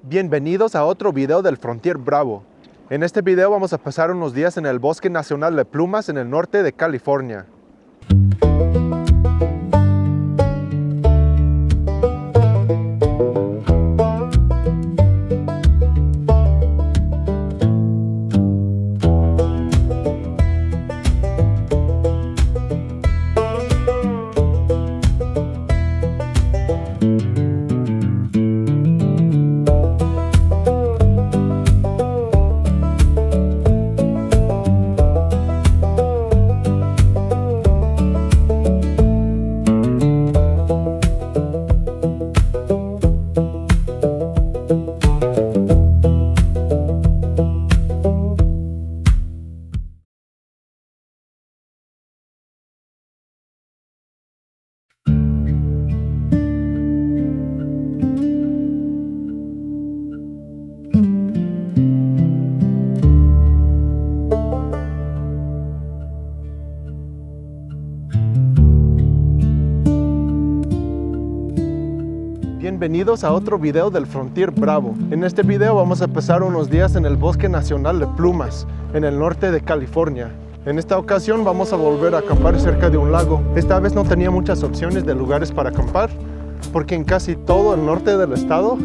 Bienvenidos a otro video del Frontier Bravo. En este video vamos a pasar unos días en el Bosque Nacional de Plumas en el norte de California. Bienvenidos a otro video del Frontier Bravo. En este video vamos a pasar unos días en el Bosque Nacional de Plumas, en el norte de California. En esta ocasión vamos a volver a acampar cerca de un lago. Esta vez no tenía muchas opciones de lugares para acampar, porque en casi todo el norte del estado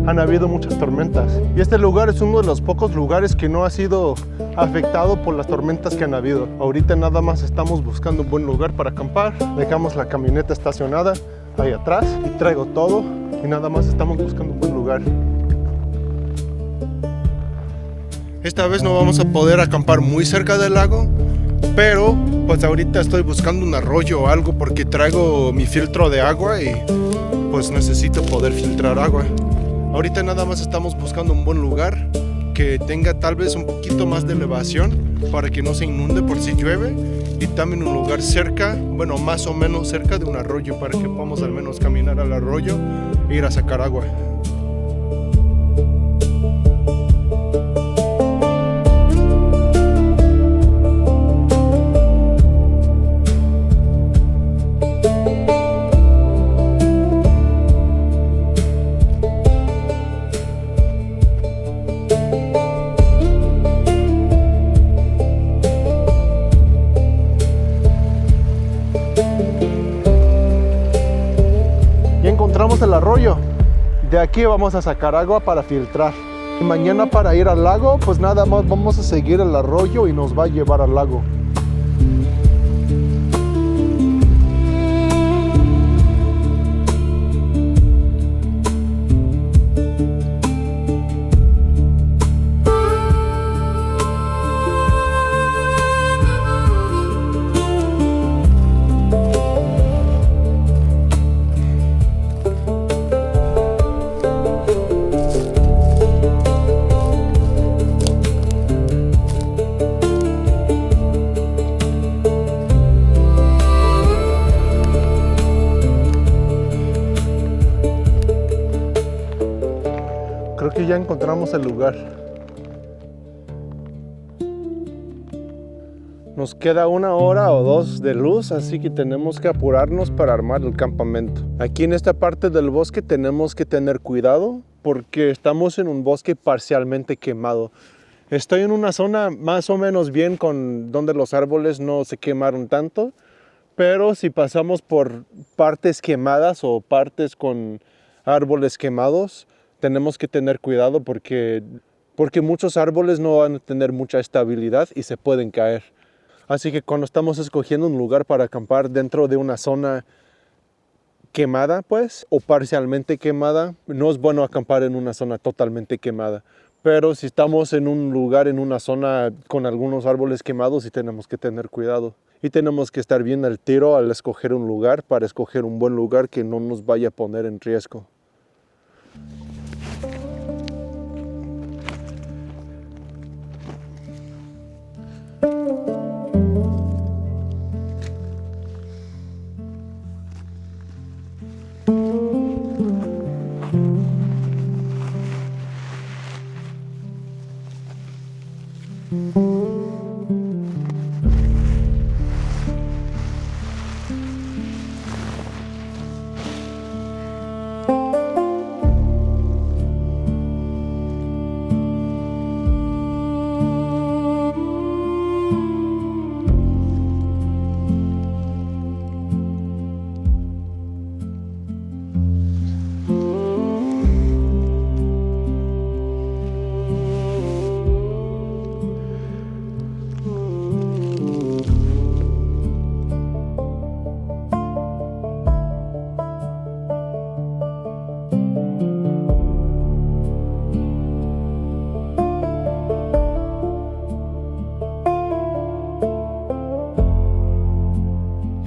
han habido muchas tormentas. Y este lugar es uno de los pocos lugares que no ha sido afectado por las tormentas que han habido. Ahorita nada más estamos buscando un buen lugar para acampar. Dejamos la camioneta estacionada ahí atrás y traigo todo y nada más estamos buscando un buen lugar. Esta vez no vamos a poder acampar muy cerca del lago, pero pues ahorita estoy buscando un arroyo o algo porque traigo mi filtro de agua y pues necesito poder filtrar agua. Ahorita nada más estamos buscando un buen lugar que tenga tal vez un poquito más de elevación para que no se inunde por si llueve, y también un lugar cerca, bueno, más o menos cerca de un arroyo para que podamos al menos caminar al arroyo e ir a sacar agua. Encontramos el arroyo. De aquí vamos a sacar agua para filtrar. Y mañana para ir al lago, pues nada más vamos a seguir el arroyo y nos va a llevar al lago. Creo que ya encontramos el lugar. Nos queda 1 hora o 2 de luz, así que tenemos que apurarnos para armar el campamento. Aquí en esta parte del bosque tenemos que tener cuidado porque estamos en un bosque parcialmente quemado. Estoy en una zona más o menos bien con donde los árboles no se quemaron tanto, pero si pasamos por partes quemadas o partes con árboles quemados, tenemos que tener cuidado porque muchos árboles no van a tener mucha estabilidad y se pueden caer. Así que cuando estamos escogiendo un lugar para acampar dentro de una zona quemada, pues, o parcialmente quemada, no es bueno acampar en una zona totalmente quemada. Pero si estamos en un lugar, en una zona con algunos árboles quemados, sí tenemos que tener cuidado. Y tenemos que estar bien al tiro al escoger un lugar, para escoger un buen lugar que no nos vaya a poner en riesgo.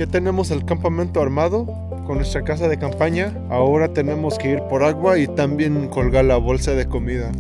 Ya tenemos el campamento armado con nuestra casa de campaña. Ahora tenemos que ir por agua y también colgar la bolsa de comida.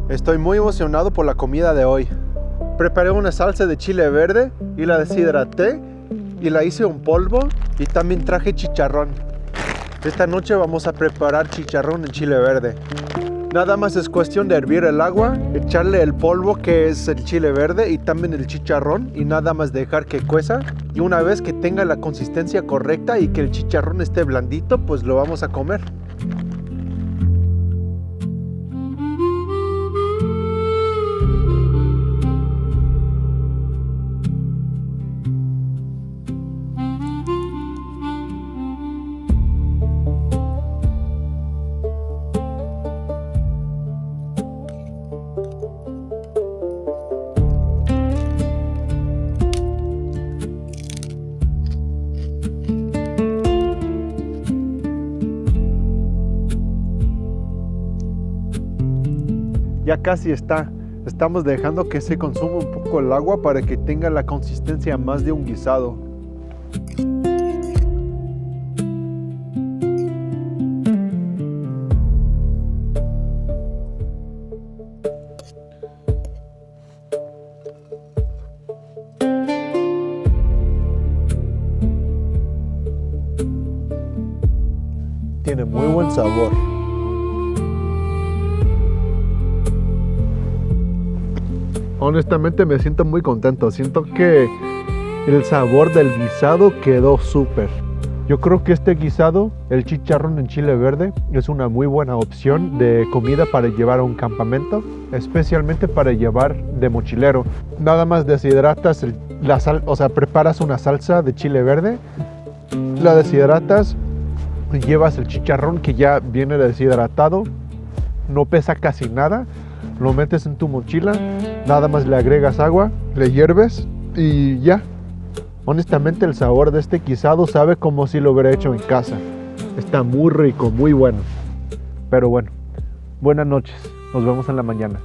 Estoy muy emocionado por la comida de hoy. Preparé una salsa de chile verde y la deshidraté y la hice un polvo y también traje chicharrón. Esta noche vamos a preparar chicharrón en chile verde. Nada más es cuestión de hervir el agua, echarle el polvo que es el chile verde y también el chicharrón y nada más dejar que cueza. Y una vez que tenga la consistencia correcta y que el chicharrón esté blandito, pues lo vamos a comer. Ya casi está. Estamos dejando que se consuma un poco el agua para que tenga la consistencia más de un guisado. Tiene muy buen sabor. Honestamente me siento muy contento. Siento que el sabor del guisado quedó súper. Yo creo que este guisado, el chicharrón en chile verde, es una muy buena opción de comida para llevar a un campamento, especialmente para llevar de mochilero. Nada más deshidratas la sal, o sea, preparas una salsa de chile verde, la deshidratas, llevas el chicharrón que ya viene deshidratado, no pesa casi nada. Lo metes en tu mochila, nada más le agregas agua, le hierves y ya. Honestamente el sabor de este guisado sabe como si lo hubiera hecho en casa. Está muy rico, muy bueno. Pero bueno, buenas noches. Nos vemos en la mañana.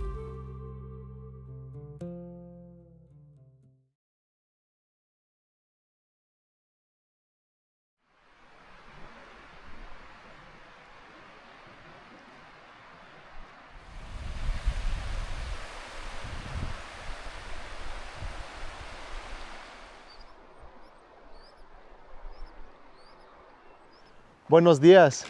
Buenos días.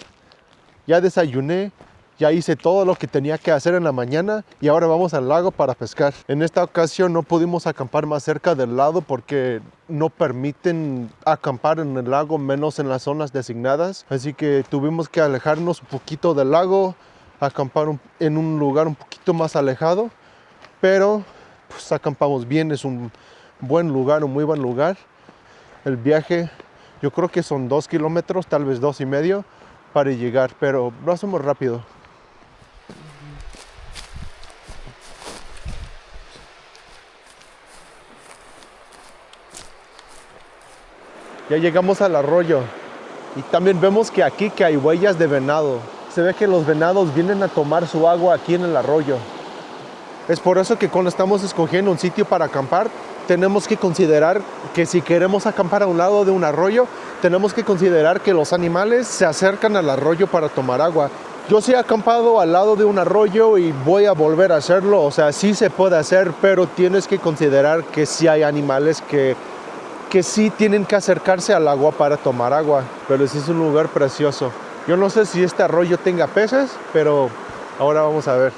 Ya desayuné, ya hice todo lo que tenía que hacer en la mañana y ahora vamos al lago para pescar. En esta ocasión no pudimos acampar más cerca del lago porque no permiten acampar en el lago, menos en las zonas designadas. Así que tuvimos que alejarnos un poquito del lago, acampar en un lugar un poquito más alejado. Pero pues acampamos bien, es un buen lugar, un muy buen lugar. El viaje yo creo que son 2 kilómetros, tal vez 2,5 para llegar, pero lo hacemos rápido. Ya llegamos al arroyo y también vemos que aquí hay huellas de venado. Se ve que los venados vienen a tomar su agua aquí en el arroyo. Es por eso que cuando estamos escogiendo un sitio para acampar, tenemos que considerar que si queremos acampar a un lado de un arroyo, tenemos que considerar que los animales se acercan al arroyo para tomar agua. Yo sí he acampado al lado de un arroyo y voy a volver a hacerlo, o sea, sí se puede hacer, pero tienes que considerar que sí hay animales que sí tienen que acercarse al agua para tomar agua, pero sí es un lugar precioso. Yo no sé si este arroyo tenga peces, pero ahora vamos a ver.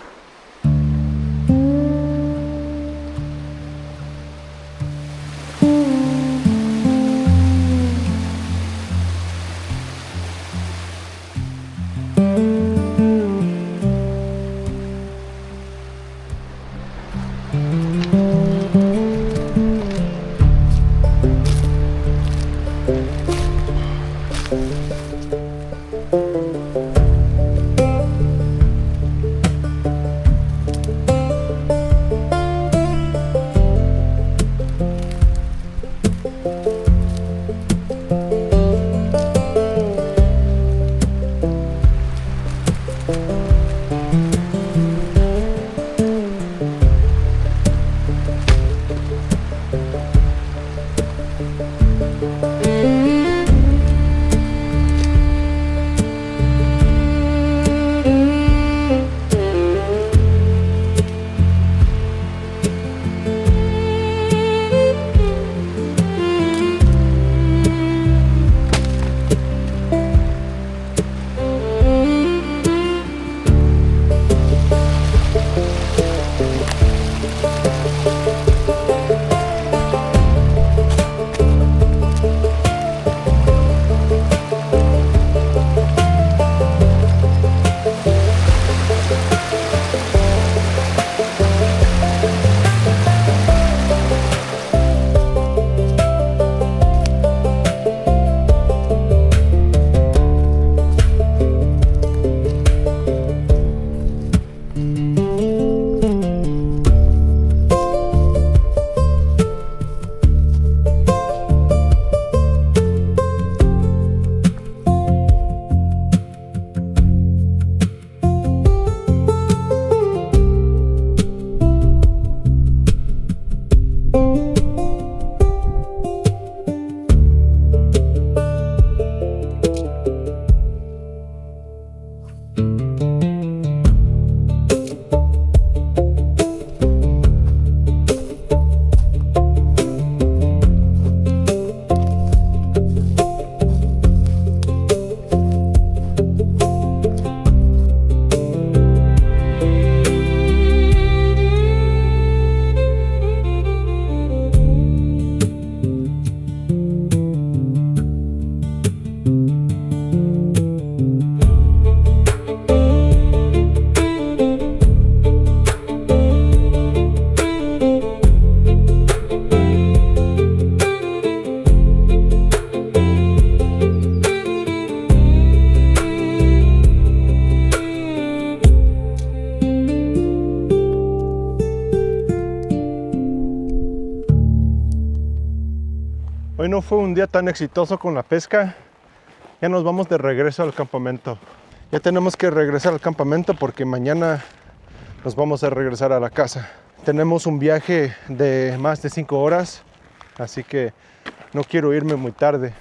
Hoy no fue un día tan exitoso con la pesca. Ya nos vamos de regreso al campamento. Ya tenemos que regresar al campamento porque mañana nos vamos a regresar a la casa. Tenemos un viaje de más de 5 horas, así que no quiero irme muy tarde.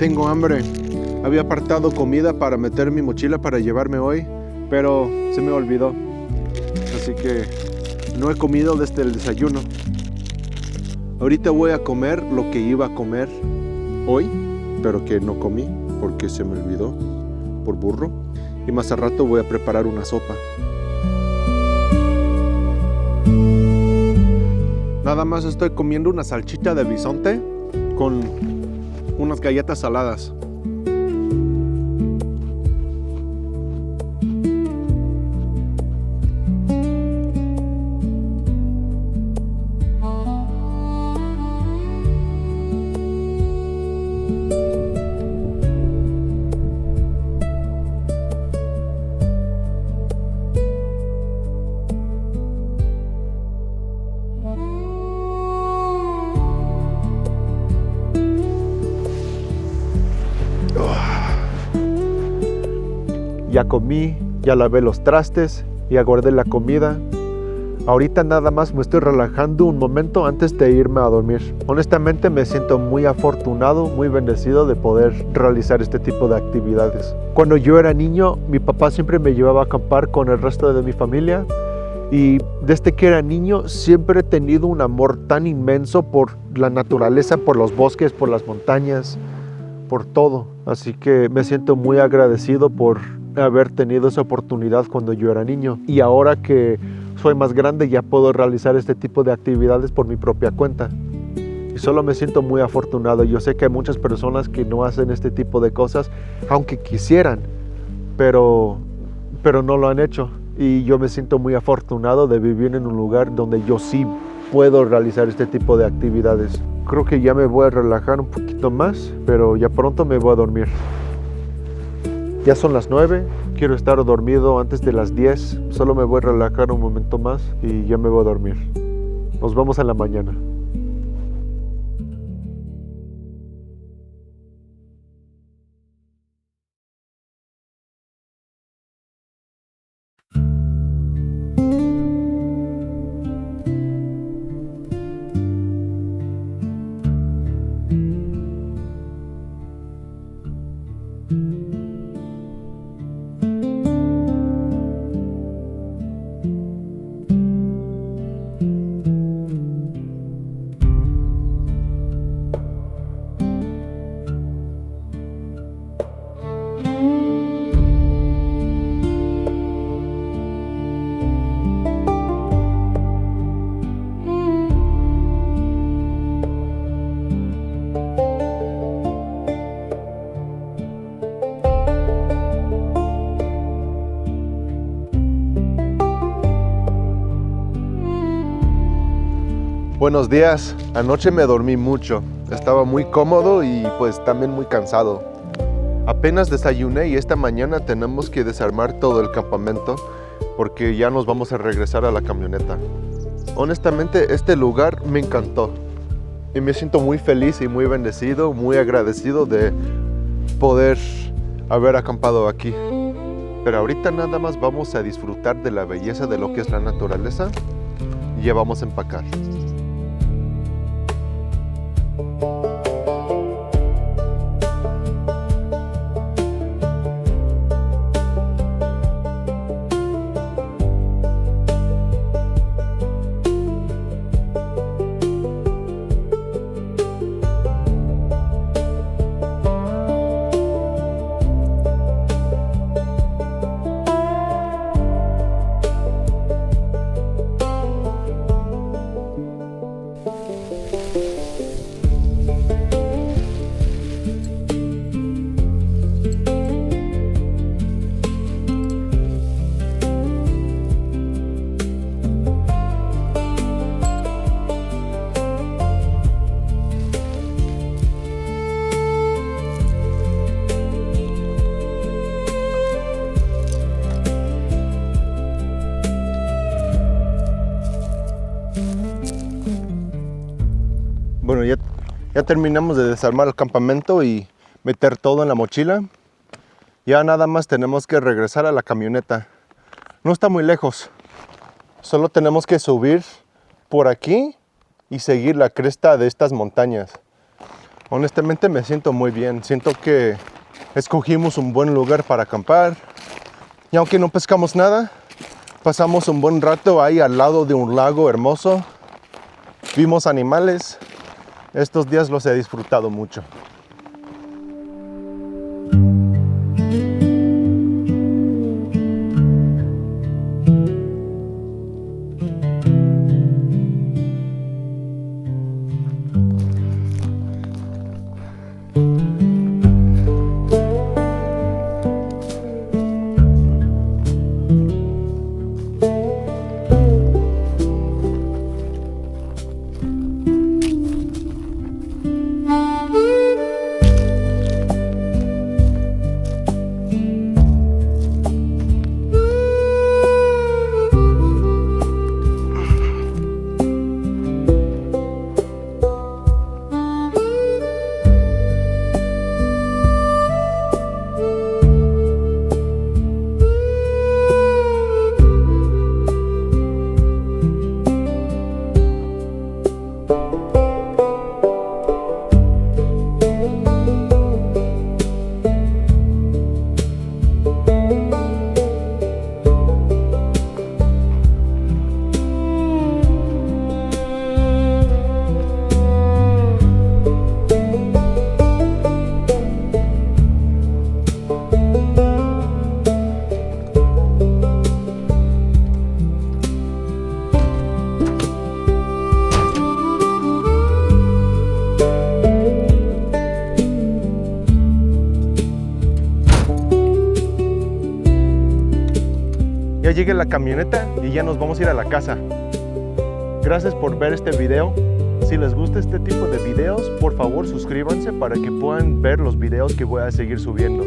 tengo hambre. Había apartado comida para meter en mi mochila para llevarme hoy, pero se me olvidó. Así que no he comido desde el desayuno. Ahorita voy a comer lo que iba a comer hoy, pero que no comí porque se me olvidó por burro. Y más al rato voy a preparar una sopa. Nada más estoy comiendo una salchicha de bisonte con unas galletas saladas. Ya comí, ya lavé los trastes, ya guardé la comida. Ahorita nada más me estoy relajando un momento antes de irme a dormir. Honestamente me siento muy afortunado, muy bendecido de poder realizar este tipo de actividades. Cuando yo era niño, mi papá siempre me llevaba a acampar con el resto de mi familia. Y desde que era niño siempre he tenido un amor tan inmenso por la naturaleza, por los bosques, por las montañas, por todo. Así que me siento muy agradecido por haber tenido esa oportunidad cuando yo era niño. Y ahora que soy más grande ya puedo realizar este tipo de actividades por mi propia cuenta. Y solo me siento muy afortunado. Yo sé que hay muchas personas que no hacen este tipo de cosas, aunque quisieran, pero no lo han hecho. Y yo me siento muy afortunado de vivir en un lugar donde yo sí puedo realizar este tipo de actividades. Creo que ya me voy a relajar un poquito más, pero ya pronto me voy a dormir. Ya son las 9, quiero estar dormido antes de las 10. Solo me voy a relajar un momento más y ya me voy a dormir. Nos vemos en la mañana. Buenos días. Anoche me dormí mucho. Estaba muy cómodo y pues también muy cansado. Apenas desayuné y esta mañana tenemos que desarmar todo el campamento porque ya nos vamos a regresar a la camioneta. Honestamente, este lugar me encantó y me siento muy feliz y muy bendecido, muy agradecido de poder haber acampado aquí. Pero ahorita nada más vamos a disfrutar de la belleza de lo que es la naturaleza y ya vamos a empacar. Bueno, ya terminamos de desarmar el campamento y meter todo en la mochila. Ya nada más tenemos que regresar a la camioneta. No está muy lejos. Solo tenemos que subir por aquí y seguir la cresta de estas montañas. Honestamente me siento muy bien. Siento que escogimos un buen lugar para acampar. Y aunque no pescamos nada, pasamos un buen rato ahí al lado de un lago hermoso. Vimos animales. Estos días los he disfrutado mucho. Ya llegué a la camioneta y ya nos vamos a ir a la casa. Gracias por ver este video. Si les gusta este tipo de videos, por favor suscríbanse para que puedan ver los videos que voy a seguir subiendo.